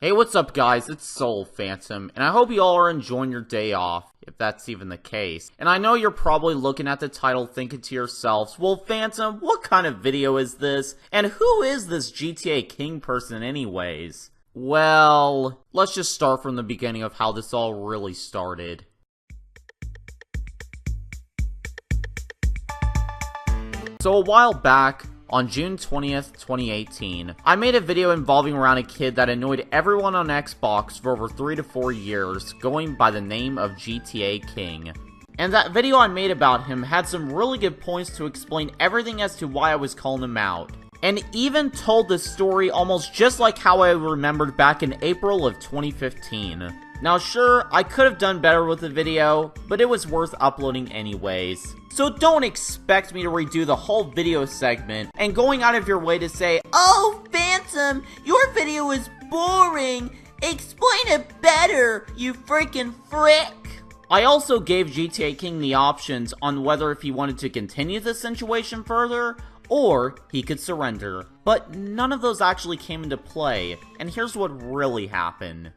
Hey, what's up guys, it's Soul Phantom, and I hope you all are enjoying your day off, if that's even the case. And I know you're probably looking at the title thinking to yourselves, well Phantom, what kind of video is this? And who is this GTAKing person anyways? Well, let's just start from the beginning of how this all really started. So a while back, on June 20th, 2018, I made a video involving around a kid that annoyed everyone on Xbox for over 3 to 4 years, going by the name of GTAKing. And that video I made about him had some really good points to explain everything as to why I was calling him out. And even told the story almost just like how I remembered back in April of 2015. Now sure, I could have done better with the video, but it was worth uploading anyways. So don't expect me to redo the whole video segment and going out of your way to say, "Oh, Phantom, your video is boring. Explain it better, you freaking frick." I also gave GTAKing the options on whether if he wanted to continue the situation further, or he could surrender. But none of those actually came into play, and here's what really happened.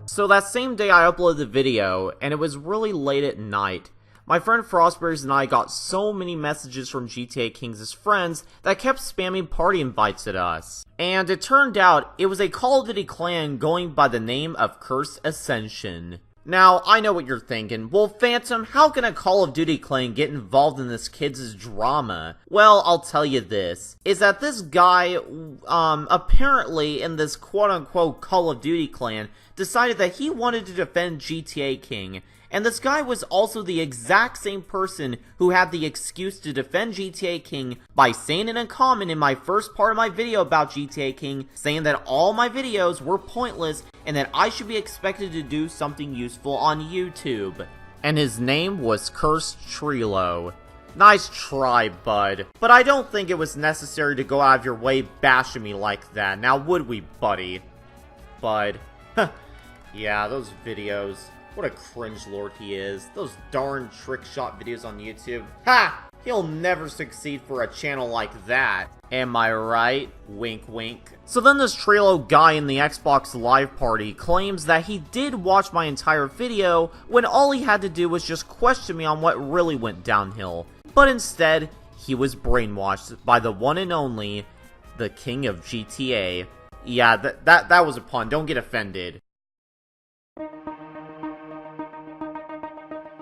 So that same day I uploaded the video, and it was really late at night. My friend Frostberries and I got so many messages from GTAKing's friends that kept spamming party invites at us. And it turned out it was a Call of Duty clan going by the name of Cursed Ascension. Now, I know what you're thinking, well Phantom, how can a Call of Duty clan get involved in this kid's drama? Well, I'll tell you this, is that this guy, apparently in this quote-unquote Call of Duty clan, decided that he wanted to defend GTAKing, and this guy was also the exact same person who had the excuse to defend GTAKing by saying in a comment in my first part of my video about GTAKing, saying that all my videos were pointless and that I should be expected to do something useful on YouTube. And his name was Cursed Trilo. Nice try, bud. But I don't think it was necessary to go out of your way bashing me like that, now would we, buddy? Bud. Yeah, those videos. What a cringe lord he is. Those darn trick shot videos on YouTube. Ha! He'll never succeed for a channel like that. Am I right? Wink wink. So then this Trilo guy in the Xbox Live Party claims that he did watch my entire video when all he had to do was just question me on what really went downhill. But instead, he was brainwashed by the one and only, the King of GTA. Yeah, that was a pun. Don't get offended.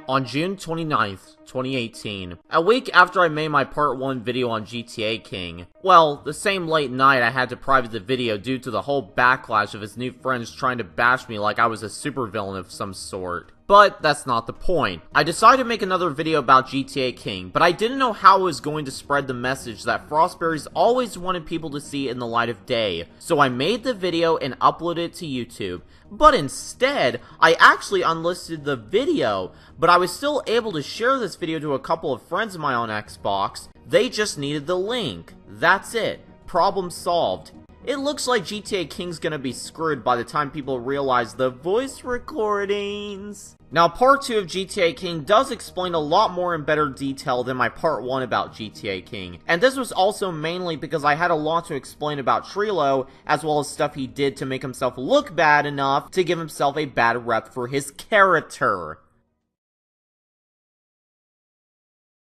On June 29th, 2018, a week after I made my part 1 video on GTAKing, well, the same late night I had to private the video due to the whole backlash of his new friends trying to bash me like I was a supervillain of some sort. But that's not the point. I decided to make another video about GTAKing, but I didn't know how I was going to spread the message that Frostberries always wanted people to see in the light of day. So I made the video and uploaded it to YouTube. But instead, I actually unlisted the video, but I was still able to share this video to a couple of friends of mine on Xbox. They just needed the link. That's it. Problem solved. It looks like GTAKing's gonna be screwed by the time people realize the voice recordings. Now, part 2 of GTAKing does explain a lot more in better detail than my part 1 about GTAKing. And this was also mainly because I had a lot to explain about Trilo, as well as stuff he did to make himself look bad enough to give himself a bad rep for his character.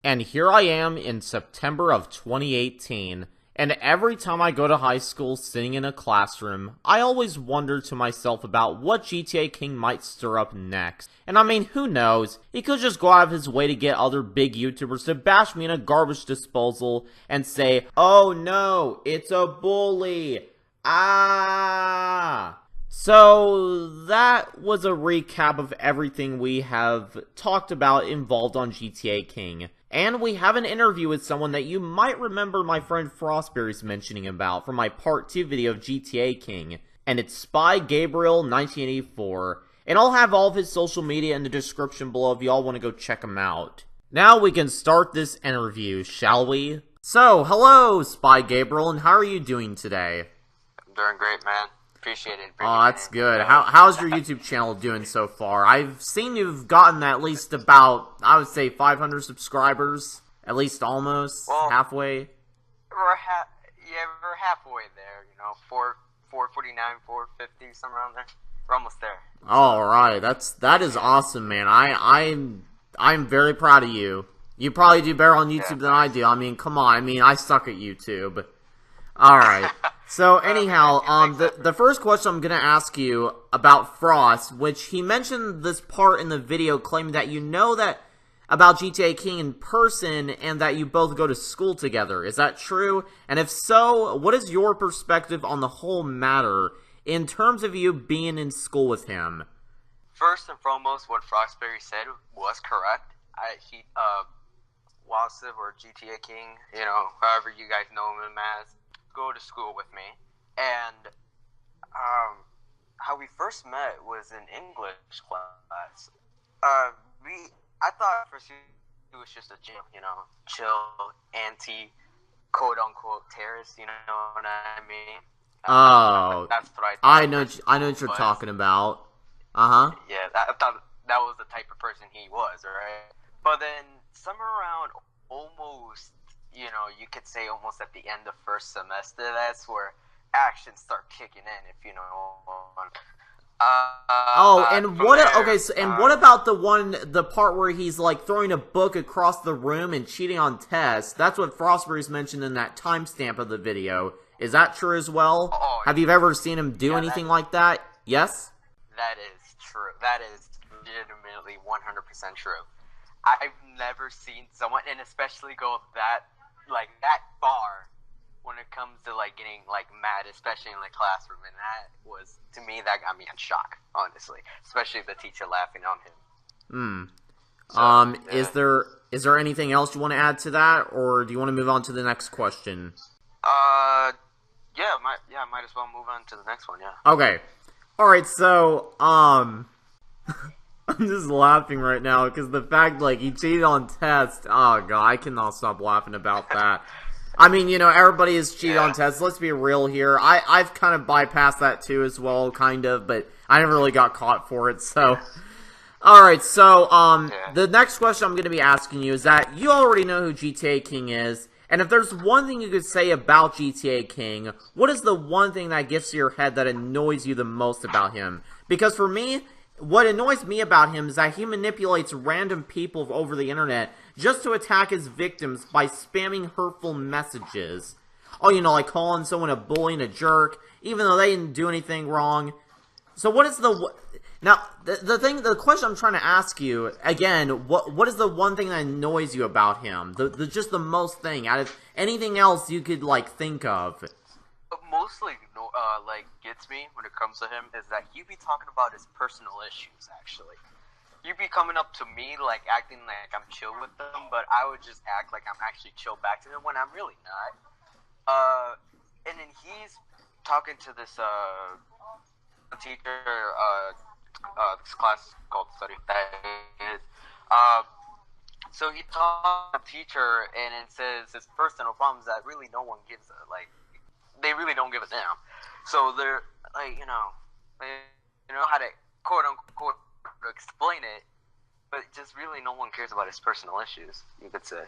And here I am in September of 2018. And every time I go to high school sitting in a classroom, I always wonder to myself about what GTAKing might stir up next. And I mean, who knows? He could just go out of his way to get other big YouTubers to bash me in a garbage disposal and say, "Oh no, it's a bully. Ah." So that was a recap of everything we have talked about involved on GTAKing. And we have an interview with someone that you might remember my friend Frostberries mentioning about from my part 2 video of GTAKing. And it's spyGabriel1984. And I'll have all of his social media in the description below if y'all want to go check him out. Now we can start this interview, shall we? So, hello spyGabriel, and how are you doing today? I'm doing great, man. Appreciate it. Oh, that's good. How's your YouTube channel doing so far? I've seen you've gotten at least about, I would say, 500 subscribers. At least almost. Well, yeah, Yeah, we're halfway there. 449, 450, somewhere around there. We're almost there. All right, that is awesome, man. I'm very proud of you. You probably do better on YouTube than I do. I mean, come on. I mean, I suck at YouTube. All right. So anyhow, the first question I'm gonna ask you about Frost, which he mentioned this part in the video, claiming that you know that about GTAKing in person and that you both go to school together. Is that true? And if so, what is your perspective on the whole matter in terms of you being in school with him? First and foremost, what Frostberry said was correct. Wasif or GTAKing, however you guys know him as, go to school with me. And how we first met was in English class. I thought at first he was just a chill, anti-quote-unquote terrorist, you know what I mean? Oh, that's what I thought. I know what you're talking about. Uh-huh. Yeah, I thought that was the type of person he was, right? But then somewhere around almost, you could say almost at the end of first semester, that's where actions start kicking in, if you know. What about the part where he's like throwing a book across the room and cheating on tests? That's what Frostberry's mentioned in that timestamp of the video. Is that true as well? Oh, have you ever seen him do anything like that? Yes? That is true. That is legitimately 100% true. I've never seen someone, and especially go that far when it comes to getting mad, especially in the classroom, and that was, to me, that got me in shock, honestly, especially the teacher laughing on him. Is there anything else you want to add to that, or do you want to move on to the next question? Might as well move on to the next one. Yeah. Okay. All right. So I'm just laughing right now because the fact he cheated on tests. Oh god, I cannot stop laughing about that. I mean, everybody is cheated on tests. Let's be real here. I've kind of bypassed that too as well, kind of, but I never really got caught for it, so. Alright, so, the next question I'm going to be asking you is that you already know who GTAKing is, and if there's one thing you could say about GTAKing, what is the one thing that gets to your head that annoys you the most about him? Because for me, what annoys me about him is that he manipulates random people over the internet just to attack his victims by spamming hurtful messages. Oh, like calling someone a bully and a jerk, even though they didn't do anything wrong. So what is the... Now, the question I'm trying to ask you, again, what is the one thing that annoys you about him? Just the most thing, out of anything else you could, think of. What mostly, gets me when it comes to him is that he be talking about his personal issues, actually. You be coming up to me, acting like I'm chill with them, but I would just act like I'm actually chill back to him when I'm really not. And then he's talking to this, teacher, this class called Study that is, so he taught the teacher and it says his personal problems that really no one gives they really don't give a damn. So they're they know how to quote unquote explain it, but just really no one cares about his personal issues, you could say.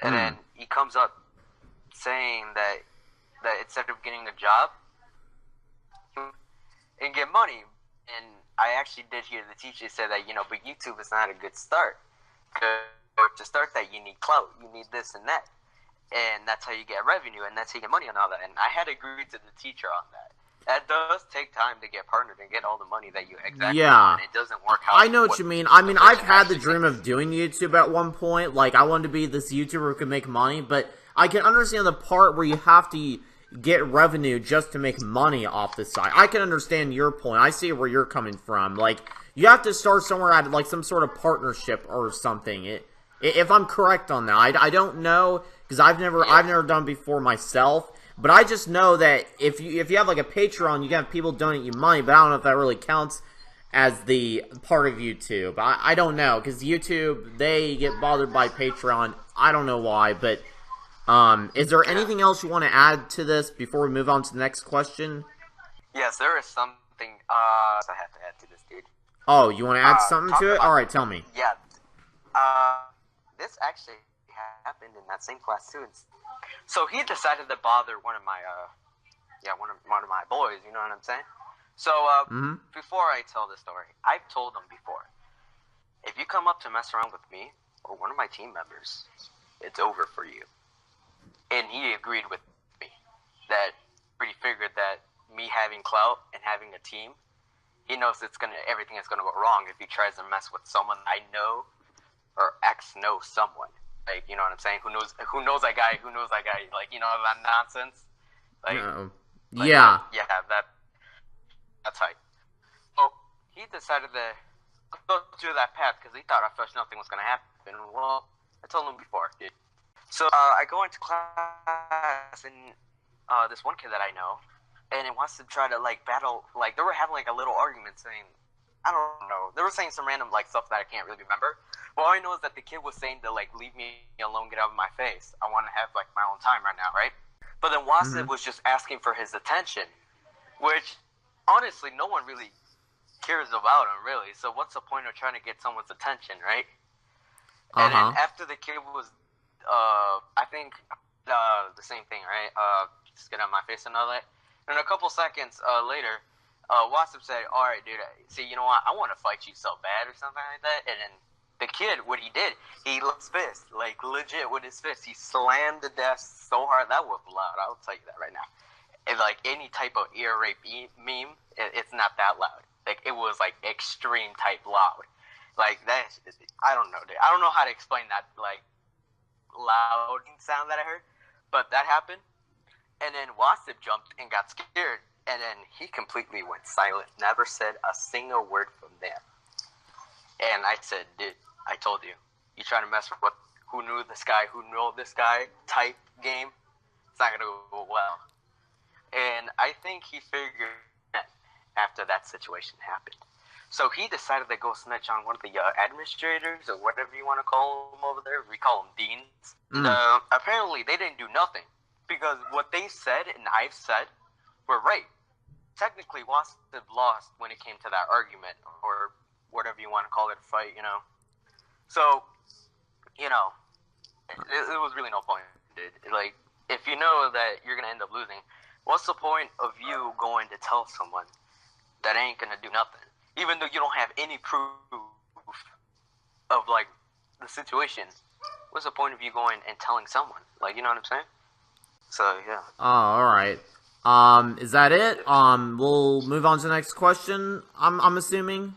And then he comes up saying that instead of getting a job and get money, and I actually did hear the teacher say that, but YouTube is not a good start. To start that, you need clout, you need this and that. And that's how you get revenue, and that's how you get money on all that. And I had agreed to the teacher on that. That does take time to get partnered and get all the money that you exactly want. It doesn't work out. I know what you mean. I mean, I've had the dream of doing YouTube at one point. I wanted to be this YouTuber who could make money, but I can understand the part where you have to get revenue just to make money off the side. I can understand your point. I see where you're coming from. You have to start somewhere at, some sort of partnership or something. If I'm correct on that. I don't know, because I've never done it before myself. But I just know that if you have a Patreon, you can have people donate you money, but I don't know if that really counts as the part of YouTube. I don't know, because YouTube, they get bothered by Patreon. I don't know why, but is there anything else you want to add to this before we move on to the next question? Yes, there is something I have to add to this, dude. Oh, you want to add something to it? Alright, tell me. Yeah. This actually happened in that same class too. So he decided to bother one of my boys. You know what I'm saying? So before I tell the story, I've told him before, if you come up to mess around with me or one of my team members, it's over for you. And he agreed with me that pretty figured that me having clout and having a team, he knows everything is gonna go wrong if he tries to mess with someone I know or knows someone. Like, you know what I'm saying? Who knows that guy? Like, you know, that nonsense. Like, yeah, that's hype. So he decided to go through that path because he thought at first nothing was gonna happen. Well, I told him before, dude. So I go into class and this one kid that I know, and it wants to try to like battle. Like they were having like a little argument, saying, I don't know, they were saying some random like stuff that I can't really remember. Well, all I know is that the kid was saying to like leave me alone, get out of my face. I want to have like my own time right now, right? But then Wasip was just asking for his attention, which honestly no one really cares about him really. So what's the point of trying to get someone's attention, right? And then after the kid was, I think the same thing, right? Just get out of my face and all that. And a couple seconds later, Wasip said, "All right, dude. See, you know what? I want to fight you so bad," or something like that. And then the kid, what he did, he lit his fist, like legit with his fist. He slammed the desk so hard that was loud. I'll tell you that right now. And like any type of ear rape meme, it's not that loud. Like it was like extreme type loud. Like that, I don't know, dude. I don't know how to explain that like loud sound that I heard, but that happened. And then Wasip jumped and got scared, and then he completely went silent. Never said a single word from there. And I said, dude, I told you, you trying to mess with who knew this guy type game, it's not gonna go well. And I think he figured that after that situation happened. So he decided to go snitch on one of the administrators or whatever you want to call them over there. We call them deans. Apparently, they didn't do nothing because what they said and I've said were right. Technically, Wasip lost when it came to that argument or whatever you want to call it, fight, you know. So, you know, it was really no point, dude. Like, if you know that you're going to end up losing, what's the point of you going to tell someone that ain't going to do nothing? Even though you don't have any proof of, like, the situation, what's the point of you going and telling someone? Like, you know what I'm saying? So, yeah. Oh, alright. Is that it? We'll move on to the next question, I'm assuming?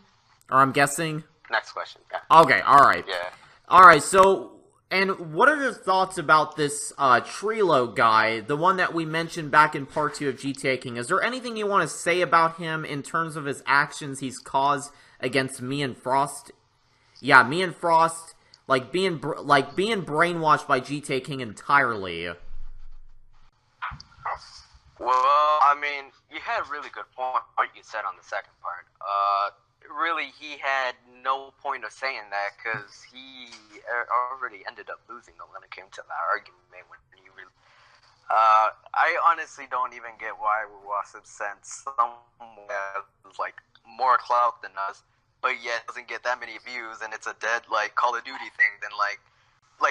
Or I'm guessing? Next question, yeah. Okay, alright. Yeah. Alright, so, and what are your thoughts about this, Trilo guy, the one that we mentioned back in part 2 of GTAKing? Is there anything you want to say about him in terms of his actions he's caused against me and Frost? Yeah, me and Frost, being brainwashed by GTAKing entirely. Well, I mean, you had a really good point, what you said on the second part. Really, he had no point of saying that, because he already ended up losing when it came to that argument. I honestly don't even get why Wasip sent someone with, like, more clout than us, but yet doesn't get that many views, and it's a dead, like, Call of Duty thing. Then, like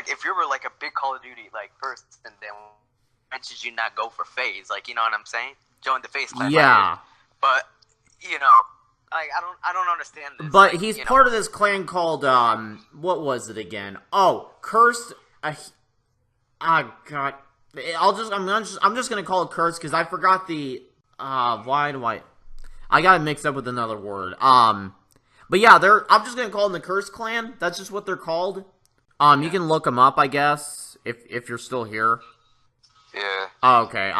if you were, like, a big Call of Duty, like, person, then why should you not go for FaZe? Like, you know what I'm saying? Join the FaZe clan. Yeah. But, you know, like, I don't understand this. But like, he's part of this clan called, what was it again? Oh, Cursed, God. I'm just gonna call it Cursed, because I forgot the, why do I got it mixed up with another word. But yeah, I'm just gonna call them the Cursed clan. That's just what they're called. You can look them up, I guess, if you're still here. Yeah. Oh, okay.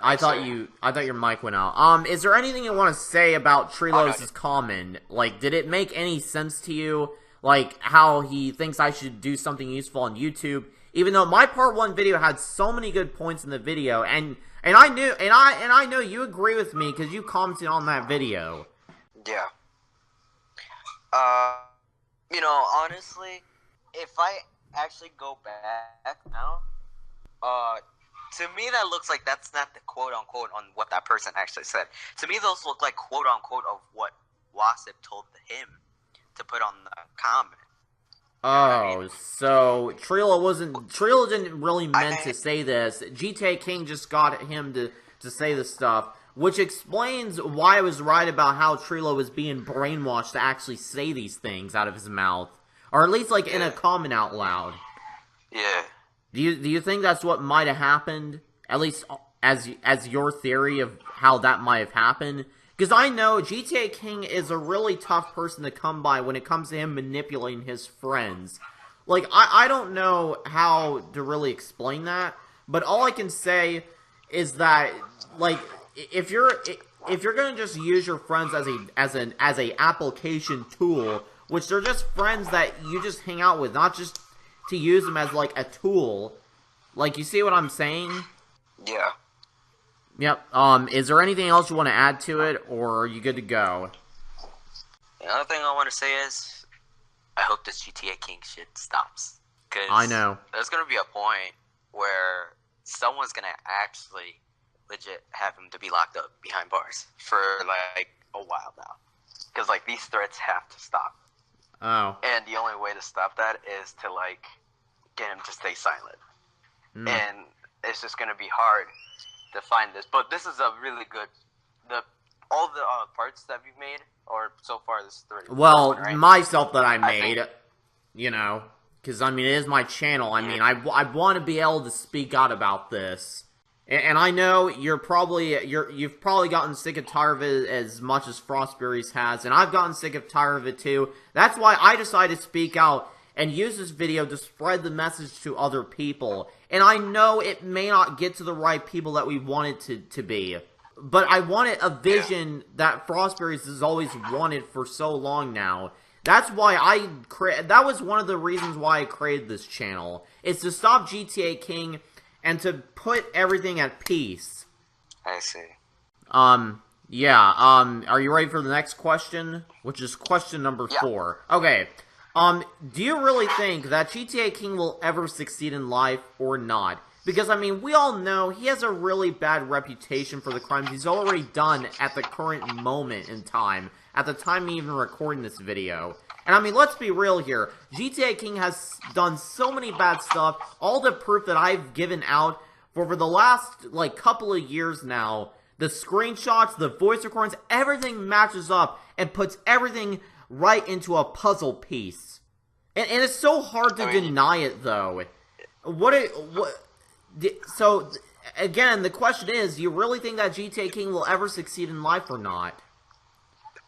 I thought your mic went out. Is there anything you want to say about Trilos' comment? Like, did it make any sense to you? Like, how he thinks I should do something useful on YouTube, even though my part 1 video had so many good points in the video, and I know you agree with me because you commented on that video. Yeah. You know, honestly, if I actually go back now, to me, that looks like that's not the quote-unquote on what that person actually said. To me, those look like quote-unquote of what Wasip told him to put on the comment. Oh, so Trilla didn't really meant to say this. GTAKing just got him to say this stuff, which explains why I was right about how Trilla was being brainwashed to actually say these things out of his mouth. Or at least, like, in a comment out loud. Yeah. Do you think that's what might have happened? At least as your theory of how that might have happened? Because I know GTAKing is a really tough person to come by when it comes to him manipulating his friends. Like, I don't know how to really explain that, but all I can say is that, like, if you're gonna just use your friends as a application tool, which they're just friends that you just hang out with, not just to use them as, like, a tool. Like, you see what I'm saying? Yeah. Yep. Is there anything else you want to add to it, or are you good to go? The other thing I want to say is, I hope this GTAKing shit stops. Cause I know. There's gonna be a point where someone's gonna actually legit have him to be locked up behind bars for, like, a while now. Because, like, these threats have to stop. Oh. And the only way to stop that is to, like, get him to stay silent. And it's just gonna be hard to find this. But this is a really good... all the parts that we've made, or so far this is 3. Well, right? myself that I made, you know, because, I mean, it is my channel. I mean, I want to be able to speak out about this. And I know you've probably gotten sick and tired of it as much as Frostberries has, and I've gotten sick and tired of it too. That's why I decided to speak out and use this video to spread the message to other people. And I know it may not get to the right people that we want it to be, but I wanted a vision that Frostberries has always wanted for so long now. That's why that was one of the reasons why I created this channel. It's to stop GTAKing and to put everything at peace. I see. Yeah, are you ready for the next question? Which is question number 4. Okay, do you really think that GTAKing will ever succeed in life or not? Because, I mean, we all know he has a really bad reputation for the crimes he's already done at the current moment in time, at the time of even recording this video. And, I mean, let's be real here. GTAKing has done so many bad stuff. All the proof that I've given out for the last, like, couple of years now, the screenshots, the voice recordings, everything matches up and puts everything right into a puzzle piece. And it's so hard to deny it, though. So, again, the question is, do you really think that GTAKing will ever succeed in life or not?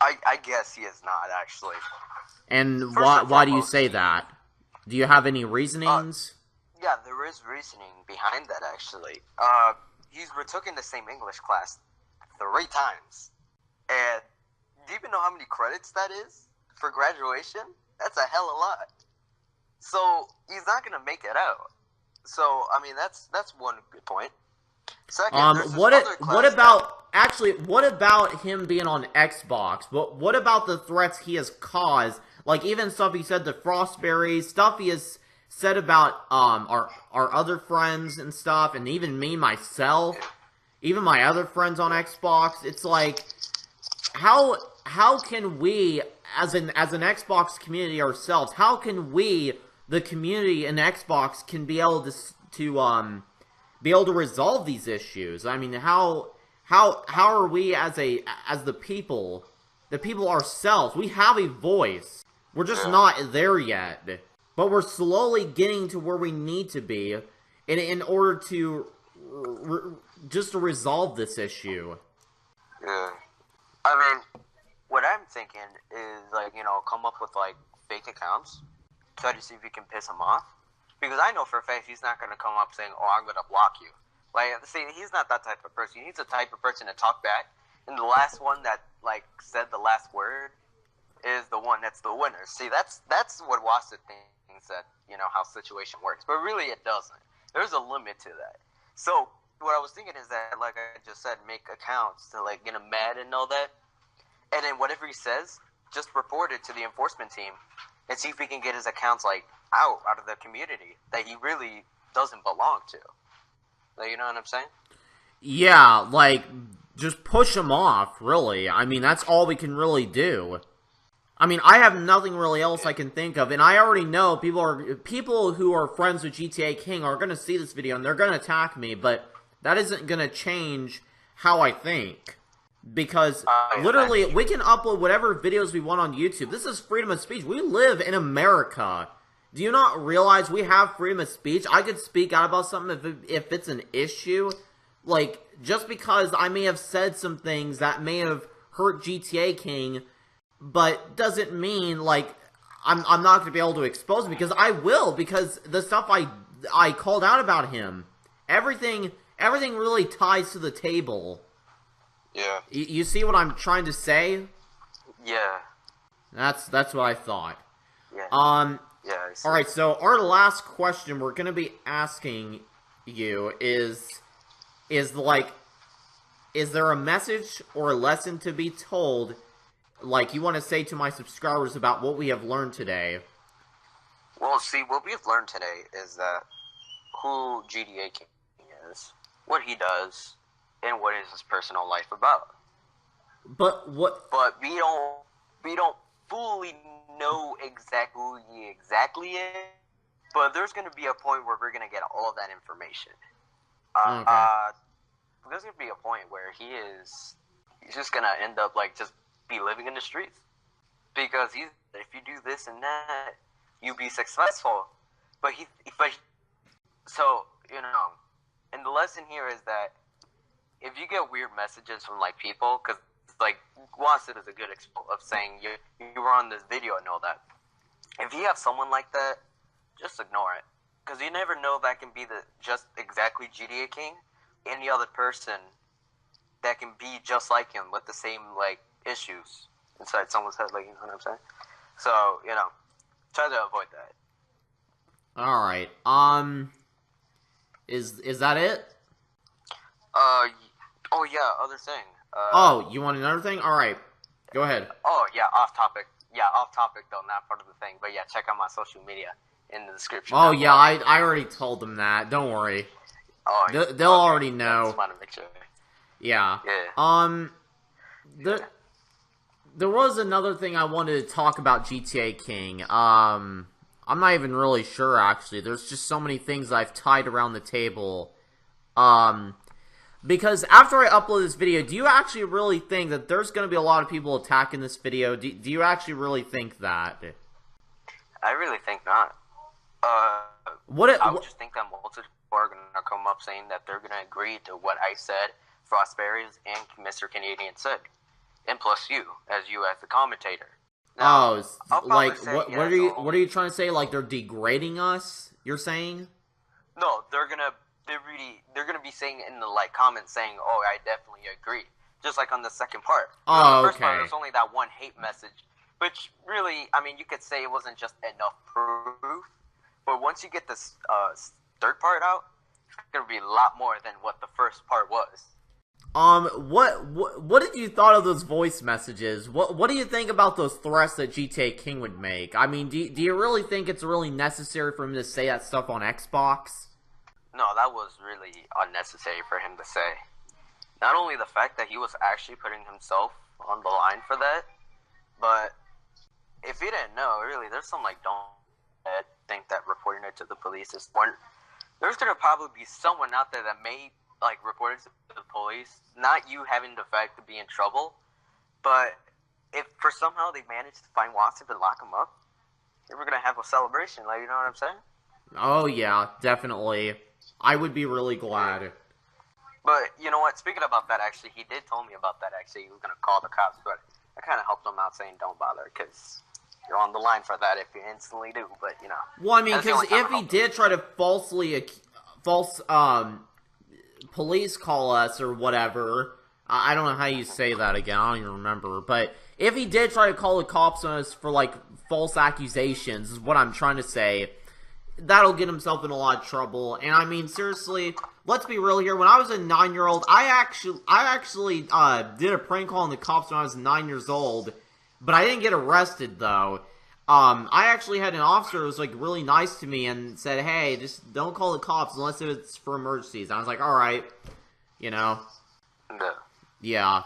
I guess he is not, actually. And why do you say that? Do you have any reasonings? Yeah, there is reasoning behind that, actually. He's retook in the same English class 3 times. And do you even know how many credits that is for graduation? That's a hell of a lot. So, he's not going to make it out. So, I mean, that's one good point. Second, what about him being on Xbox? What about the threats he has caused? Like, even stuff he said to Frostberries, stuff he has said about our other friends and stuff, and even me, myself, even my other friends on Xbox. It's like, how can we, as an Xbox community ourselves, how can we, the community in Xbox, can be able to resolve these issues? I mean, how are we as the people ourselves? We have a voice. We're just not there yet, but we're slowly getting to where we need to be in order to just to resolve this issue. Yeah, I mean, what I'm thinking is, like, you know, come up with, like, fake accounts, try to see if you can piss him off. Because I know for a fact he's not going to come up saying, oh, I'm going to block you. Like, see, he's not that type of person. He's the type of person to talk back. And the last one that, like, said the last word is the one that's the winner. See, that's what Wasta thinks that, you know, how situation works. But really it doesn't. There's a limit to that. So, what I was thinking is that, like I just said, make accounts to, like, get him mad and all that. And then whatever he says, just report it to the enforcement team and see if we can get his accounts, like, out of the community that he really doesn't belong to. Like, you know what I'm saying? Yeah, like, just push him off, really. I mean, that's all we can really do. I mean, I have nothing really else I can think of, and I already know people who are friends with GTA King are going to see this video, and they're going to attack me, but that isn't going to change how I think. Because, literally, we can upload whatever videos we want on YouTube. This is freedom of speech. We live in America. Do you not realize we have freedom of speech? I could speak out about something if it's an issue. Like, just because I may have said some things that may have hurt GTA King, but doesn't mean, like, I'm not going to be able to expose him, because I will, because the stuff I called out about him, everything really ties to the table. Yeah. You see what I'm trying to say? Yeah. That's what I thought. Yeah. Yeah, I see. Alright, so our last question we're going to be asking you is there a message or a lesson to be told, like, you want to say to my subscribers about what we have learned today? Well, see, what we have learned today is that who GTAKing is, what he does, and what is his personal life about. But we don't fully know exactly who he exactly is, but there's going to be a point where we're going to get all of that information. There's going to be a point where he's just going to end up, like, just be living in the streets. Because if you do this and that, you'll be successful. So, you know, and the lesson here is that if you get weird messages from, like, people, because, like, Wasset is a good example of saying you were on this video and all that. If you have someone like that, just ignore it. Because you never know that can be just exactly GTAKing. Any other person that can be just like him with the same, like, issues inside someone's head, like, you know what I'm saying? So, you know, try to avoid that. Alright, is that it? Oh yeah, other thing. Oh, you want another thing? Alright, go ahead. Oh yeah, off topic. Yeah, off topic though, not part of the thing. But yeah, check out my social media in the description. Oh yeah, I already told them that. Don't worry. Oh, they'll already know. I just want to make sure. Yeah. Yeah. There was another thing I wanted to talk about GTAKing. I'm not even really sure, actually. There's just so many things I've tied around the table. Because after I upload this video, do you actually really think that there's going to be a lot of people attacking this video? Do you actually really think that? I really think not. I would just think that multiple people are going to come up saying that they're going to agree to what I said, Frostberries, and Mr. Canadian said. And plus you as the commentator. Now, like, what are you trying to say? Like, they're degrading us, you're saying? No, they're gonna be saying in the, like, comments saying, oh, I definitely agree. Just like on the second part. Oh, the first part, there's only that one hate message, which really, I mean, you could say it wasn't just enough proof, but once you get this third part out, it's gonna be a lot more than what the first part was. What did you thought of those voice messages? What do you think about those threats that GTAKing would make? I mean, do you really think it's really necessary for him to say that stuff on Xbox? No, that was really unnecessary for him to say. Not only the fact that he was actually putting himself on the line for that, but if you didn't know, really, there's some, like, don't think that reporting it to the police is one. There's gonna probably be someone out there that may, like, report it to the police, not you having the fact to be in trouble, but if for somehow they manage to find Watson and lock him up, we're gonna have a celebration, like, you know what I'm saying? Oh yeah, definitely. I would be really glad. But you know what? Speaking about that, actually, he did tell me about that. Actually, he was gonna call the cops, but I kind of helped him out, saying don't bother, because you're on the line for that if you instantly do. But you know. Well, I mean, because if he did try to police call us or whatever, I don't know how you say that again. I don't even remember. But if he did try to call the cops on us for, like, false accusations, is what I'm trying to say, that'll get himself in a lot of trouble. And I mean, seriously, let's be real here. When I was a 9-year-old, I actually did a prank call on the cops when I was 9 years old, but I didn't get arrested though. I actually had an officer who was, like, really nice to me and said, hey, just don't call the cops unless it's for emergencies. And I was like, alright, you know. No. Yeah.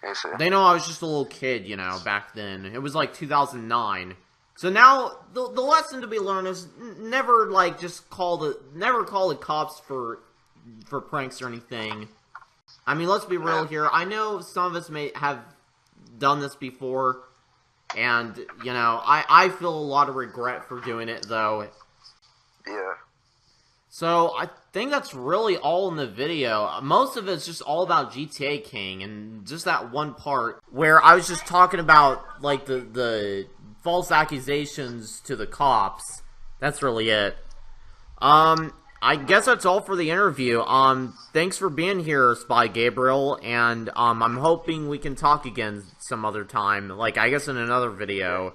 I see. They know I was just a little kid, you know, back then. It was like 2009. So now, the lesson to be learned is never, like, never call the cops for pranks or anything. I mean, let's be real here. I know some of us may have done this before, and, you know, I feel a lot of regret for doing it, though. Yeah. So, I think that's really all in the video. Most of it's just all about GTA King, and just that one part where I was just talking about, like, the false accusations to the cops. That's really it. I guess that's all for the interview. Thanks for being here, Spy Gabriel, and, I'm hoping we can talk again some other time, like, I guess in another video.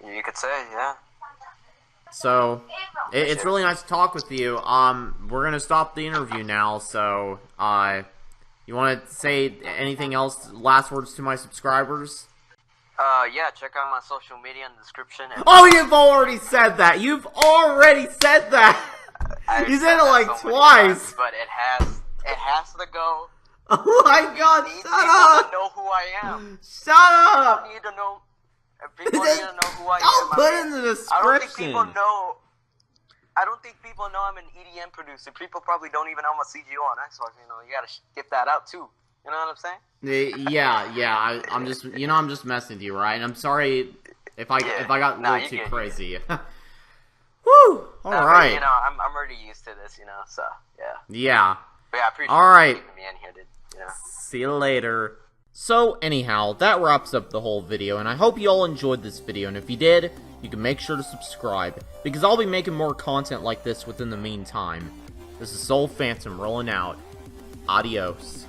You could say, yeah. So, it's really nice to talk with you. We're gonna stop the interview now, so, you wanna say anything else, last words to my subscribers? Yeah, check out my social media in the description. And oh, you've already said that! You've already said that! You said it like twice! Times, but it has to go. Oh my god, Need shut people up! to know who I am. Shut up! People need to know. People need to know who I am. I'll put it in the description. I don't think people know. I don't think people know I'm an EDM producer. People probably don't even know I'm a CGO on Xbox. You know, you gotta get that out too. You know what I'm saying? Yeah. I'm just messing with you, right? I'm sorry if I got a little too crazy. Woo! All right. You know, I'm already used to this. You know, so yeah. Yeah. But yeah, I appreciate you keeping me in here, dude. You know. See you later. So, anyhow, that wraps up the whole video, and I hope you all enjoyed this video, and if you did, you can make sure to subscribe, because I'll be making more content like this within the meantime. This is Soul Phantom rolling out. Adios.